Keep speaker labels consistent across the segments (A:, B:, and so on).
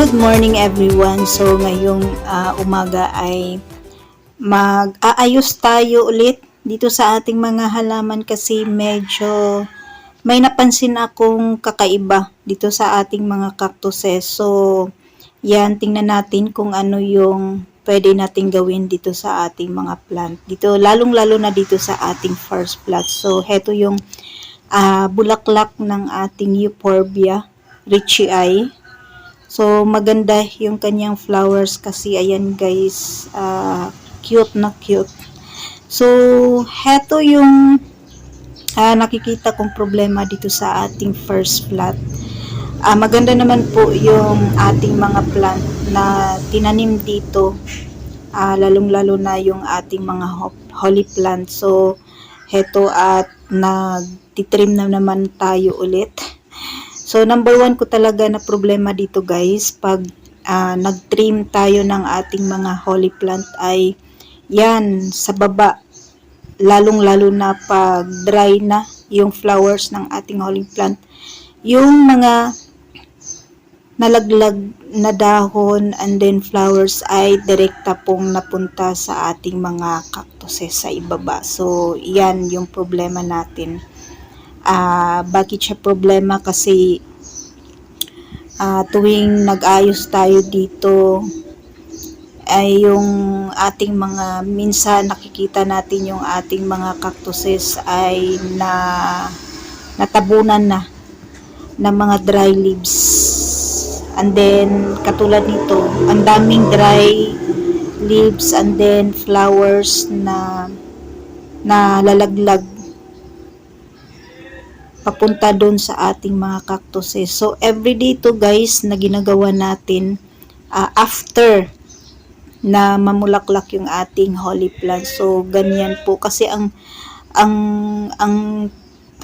A: Good morning everyone. So ngayong umaga ay mag-aayos tayo ulit dito sa ating mga halaman kasi medyo may napansin akong kakaiba dito sa ating mga cactuses. So yan, tingnan natin kung ano yung pwede nating gawin dito sa ating mga plant. Dito lalong-lalo na dito sa ating first plant. So heto yung bulaklak ng ating euphorbia richii. So, maganda yung kanyang flowers kasi ayan guys, cute na cute. So, heto yung nakikita kong problema dito sa ating first plant. Maganda naman po yung ating mga plant na tinanim dito, lalong-lalo na yung ating mga holly plant. So, heto at nagtitrim na naman tayo ulit. So, number 1 ko talaga na problema dito guys, pag nag-trim tayo ng ating mga holly plant ay yan, sa baba, lalong-lalo na pag dry na yung flowers ng ating holly plant. Yung mga nalaglag na dahon and then flowers ay direkta pong napunta sa ating mga cactuses sa ibaba. So, yan yung problema natin. Bakit siya problema? Kasi tuwing nag-ayos tayo dito ay yung ating mga, minsan nakikita natin yung ating mga cactuses ay natabunan na ng mga dry leaves. And then katulad nito, ang daming dry leaves and then flowers na lalaglag papunta doon sa ating mga cactuses. So, everyday to guys na ginagawa natin after na mamulaklak yung ating holly plant. So, ganyan po. Kasi ang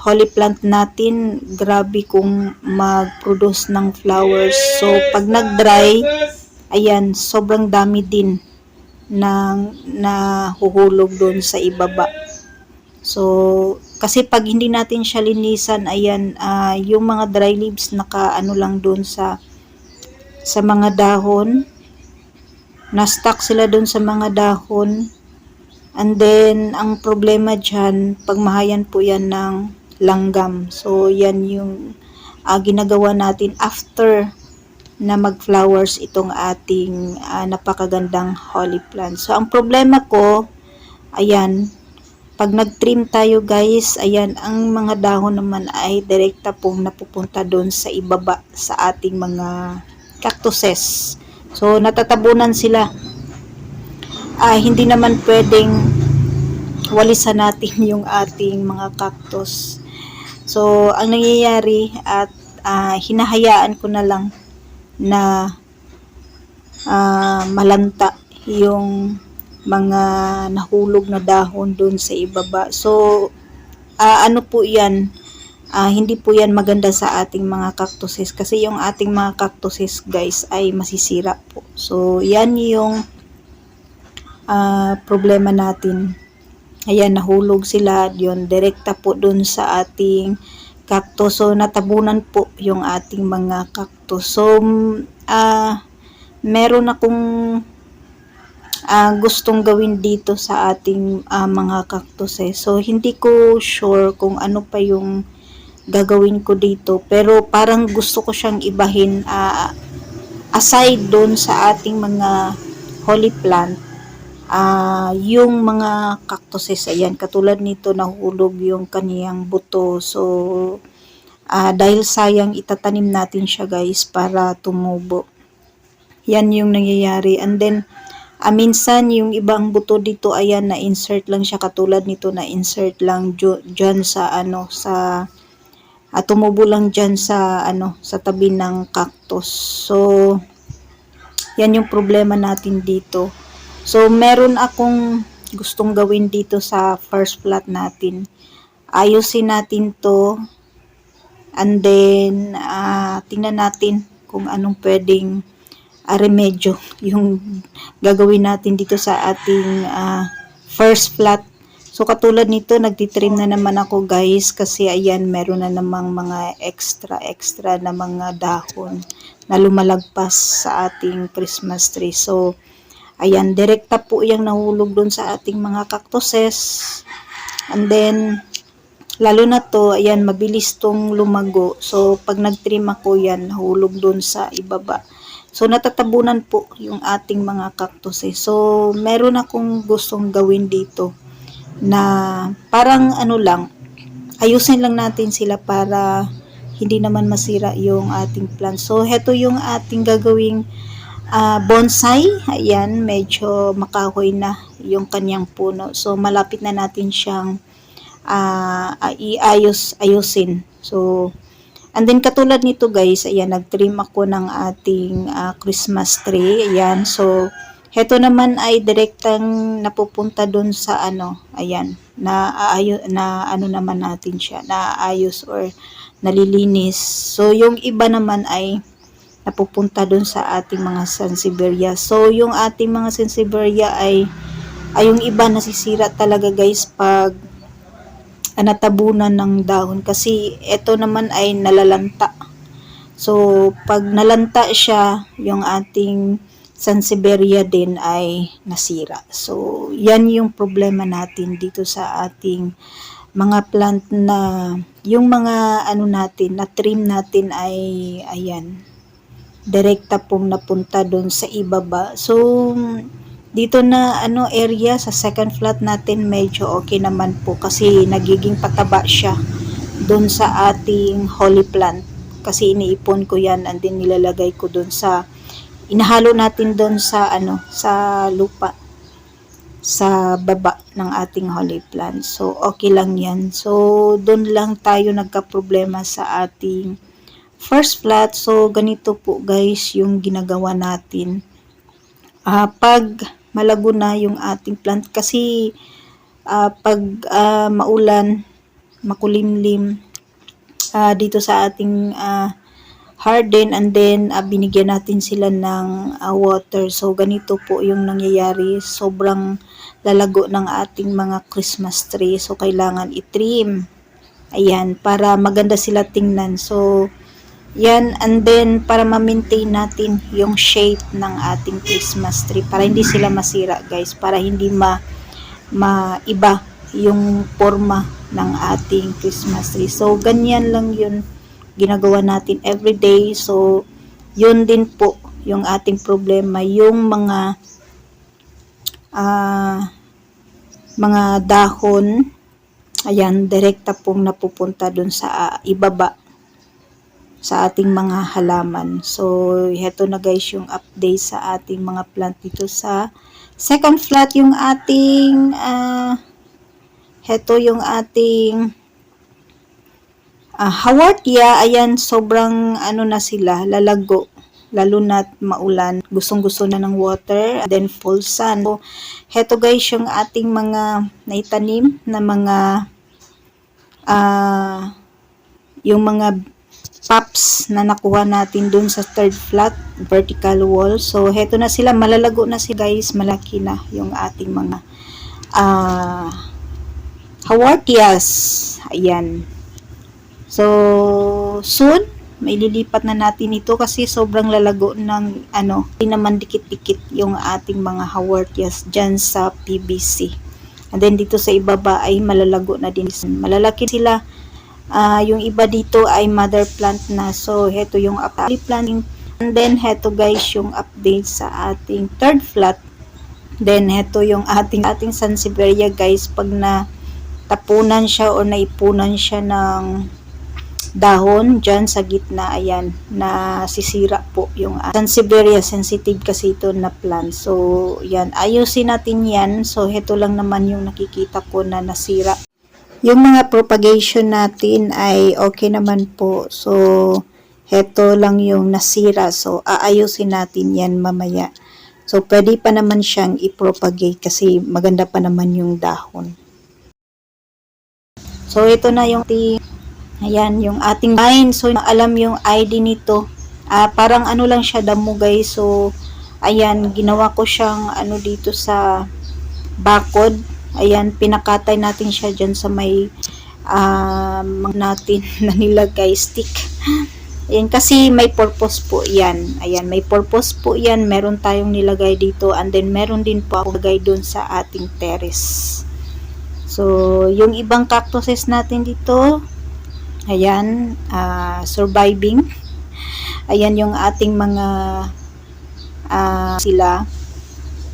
A: holly plant natin, grabe kung mag-produce ng flowers. So, pag nag-dry, ayan, sobrang dami din na nahuhulog doon sa ibaba. So, kasi pag hindi natin siya linisan, ayan, yung mga dry leaves nakaano lang doon sa mga dahon. Na-stuck sila doon sa mga dahon. And then, ang problema dyan, pagmahayan po yan ng langgam. So, yan yung ginagawa natin after na mag-flowers itong ating napakagandang holly plant. So, ang problema ko, ayan, pag nag-trim tayo guys, ayan, ang mga dahon naman ay direkta pong napupunta doon sa ibaba sa ating mga cactuses. So, natatabunan sila. Hindi naman pwedeng walisan natin yung ating mga cactus. So, ang nangyayari at hinahayaan ko na lang na malanta yung mga nahulog na dahon doon sa ibaba. So, ano po yan, hindi po yan maganda sa ating mga cactuses kasi yung ating mga cactuses guys ay masisira po. So, yan yung problema natin. Ayan, nahulog sila, yun, direkta po doon sa ating cactus. So, natabunan po yung ating mga cactus. So, meron akong gustong gawin dito sa ating mga cactuses. So, hindi ko sure kung ano pa yung gagawin ko dito. Pero, parang gusto ko siyang ibahin aside doon sa ating mga holly plant. Yung mga cactuses, ayan, katulad nito, nahulog yung kaniyang buto. So, dahil sayang, itatanim natin siya guys para tumubo. Yan yung nangyayari. And then, minsan yung ibang buto dito, ayan, na-insert lang siya, katulad nito, na-insert lang dyan sa tumubo lang dyan sa sa tabi ng cactus. So, yan yung problema natin dito. So, meron akong gustong gawin dito sa first plant natin. Ayusin natin to and then tingnan natin kung anong pwedeng remedyo yung gagawin natin dito sa ating first plant. So, katulad nito, nagtitrim na naman ako guys kasi ayan, meron na namang mga extra na mga dahon na lumalagpas sa ating Christmas tree. So, ayan, direkta po yung nahulog dun sa ating mga cactuses. And then, lalo na to, ayan, mabilis tong lumago. So, pag nag-trim ako yan, nahulog dun sa ibaba. So, natatabunan po yung ating mga cactuses. So, meron akong gustong gawin dito na parang ano lang, ayusin lang natin sila para hindi naman masira yung ating plant. So, heto yung ating gagawing bonsai. Ayan, medyo makahoy na yung kanyang puno. So, malapit na natin siyang ayusin. So, and then katulad nito guys, ayan, nag-trim ako ng ating Christmas tree. Ayan, so, heto naman ay direktang napupunta dun sa ano, ayan, na ano naman natin siya, naayos or nalilinis. So, yung iba naman ay napupunta dun sa ating mga sansevieria. So, yung ating mga sansevieria ay yung iba nasisira talaga guys pag natabunan ng dahon. Kasi ito naman ay nalalanta. So, pag nalanta siya, yung ating sansevieria din ay nasira. So, yan yung problema natin dito sa ating mga plant na yung mga ano natin, na trim natin ay ayan, direkta pong napunta doon sa ibaba. So, dito na ano area sa second flat natin medyo okay naman po kasi nagiging pataba siya doon sa ating holy plant. Kasi iniipon ko yan and then nilalagay ko doon sa, inahalo natin doon sa ano, sa lupa sa baba ng ating holy plant. So, okay lang yan. So, doon lang tayo nagka-problema sa ating first flat. So, ganito po guys yung ginagawa natin. Pag malago na yung ating plant, kasi pag maulan, makulimlim, dito sa ating harden and then binigyan natin sila ng water. So, ganito po yung nangyayari. Sobrang lalago ng ating mga Christmas tree. So, kailangan i-trim. Ayan, para maganda sila tingnan. So, yan. And then, para ma-maintain natin yung shape ng ating Christmas tree. Para hindi sila masira, guys. Para hindi maiba yung forma ng ating Christmas tree. So, ganyan lang yun ginagawa natin every day. So, yun din po yung ating problema, yung mga dahon, ayan, direkta pong napupunta dun sa ibaba sa ating mga halaman. So, heto na guys yung update sa ating mga plant dito sa second flat. Yung ating heto yung ating hawartia, ayan, sobrang ano na sila, lalago, lalo na maulan, gustong-gusto na ng water, then full sun. So, heto guys yung ating mga naitanim na mga yung mga pops na nakuha natin dun sa third flat, vertical wall. So, heto na sila, malalago na si guys, malaki na yung ating mga hawartias, ayan. So, soon, may lilipat na natin ito kasi sobrang lalago ng ano, hindi naman dikit-dikit yung ating mga hawartias dyan sa PVC. And then, dito sa ibaba ay malalago na din. Malalaki sila. Yung iba dito ay mother plant na. So, heto yung early planting. And then, heto guys yung update sa ating third flat. Then, heto yung ating sansevieria guys. Pag natapunan siya o naipunan siya ng dahon dyan sa gitna, ayan, na sisira po yung sansevieria. Sensitive kasi ito na plant. So, yan, ayusin natin yan. So, heto lang naman yung nakikita ko na nasira. Yung mga propagation natin ay okay naman po. So, heto lang yung nasira. So, aayusin natin yan mamaya. So, pwede pa naman siyang i-propagate kasi maganda pa naman yung dahon. So, ito na yung ayan, yung ating vine. So, alam yung ID nito. Parang ano lang siya, damo guys. So, ayan, ginawa ko siyang ano dito sa bakod. Ayan, pinakatay natin siya dyan sa may natin na nilagay stick. Ayan, kasi may purpose po yan. Ayan, may purpose po yan. Meron tayong nilagay dito and then meron din po ako nilagay dun sa ating terrace. So, yung ibang cactuses natin dito, ayan, surviving. Ayan yung ating mga sila.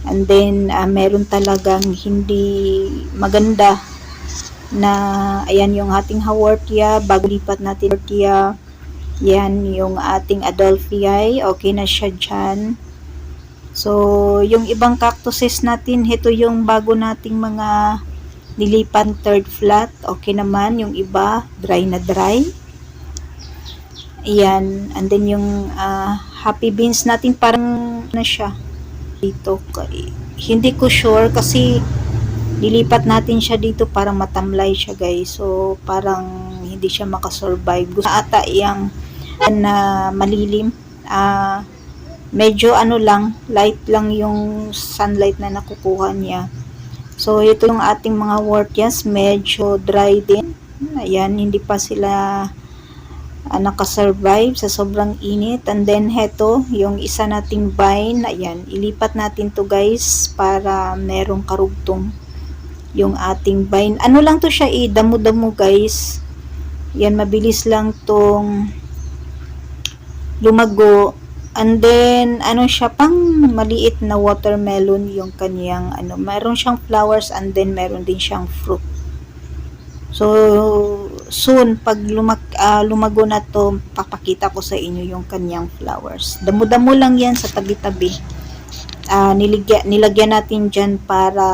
A: And then, meron talagang hindi maganda na, ayan yung ating haworthia, bago lipat natin haworthia. Yan, yung ating Adelphi, okay na siya dyan. So, yung ibang cactuses natin, ito yung bago nating mga nilipan third flat. Okay naman, yung iba, dry na dry. Ayan, and then yung happy beans natin, parang na siya dito. Hindi ko sure kasi nilipat natin siya dito para matamlay siya, guys. So, parang hindi siya makasurvive. Gusto ata yung na malilim, medyo lang, light lang yung sunlight na nakukuha niya. So ito yung ating mga worthias, medyo dry din. Ayan, hindi pa sila nakasurvive sa sobrang init. And then heto, yung isa nating vine, ayan, ilipat natin to, guys, para merong karugtong yung ating vine. Ano lang to siya, damo-damo, guys. Yan, mabilis lang tong lumago. And then, siya, pang maliit na watermelon yung kanyang, meron siyang flowers and then meron din siyang fruit. So, soon, pag lumago na to, papakita ko sa inyo yung kanyang flowers. Damo-damo lang yan sa tabi-tabi. Nilagyan natin dyan para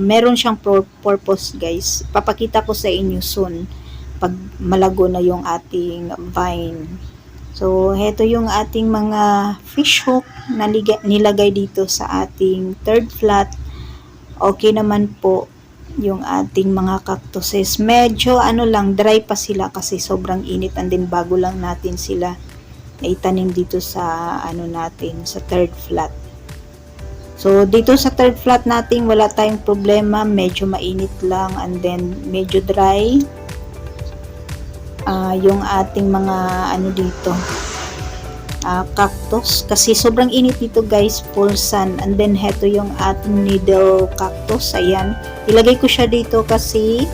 A: meron siyang purpose, guys. Papakita ko sa inyo soon, pag malago na yung ating vine. So, heto yung ating mga fish hook na nilagay dito sa ating third flat. Okay naman po yung ating mga cactuses. Medyo lang, dry pa sila kasi sobrang init and then bago lang natin sila naitanim dito sa natin, sa third flat. So, dito sa third flat natin wala tayong problema. Medyo mainit lang and then medyo dry. Yung ating mga dito, cactus, kasi sobrang init dito, guys, full sun. And then heto yung ating needle cactus. Ayan, ilagay ko siya dito kasi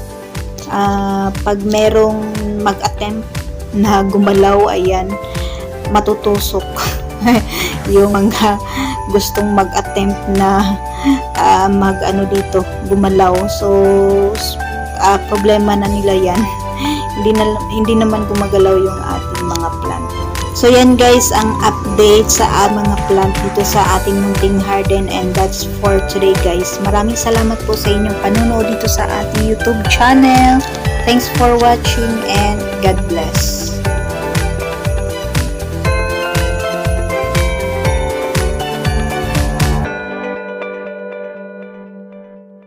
A: pag merong mag-attempt na gumalaw, ayan, matutusok yung mga gustong mag-attempt na dito gumalaw. So problema na nila yan. Hindi naman gumagalaw yung ating mga plant. So yan, guys, ang update sa mga plant dito sa ating munting garden, and that's for today, guys. Maraming salamat po sa inyong panonood dito sa ating YouTube channel. Thanks for watching and God bless.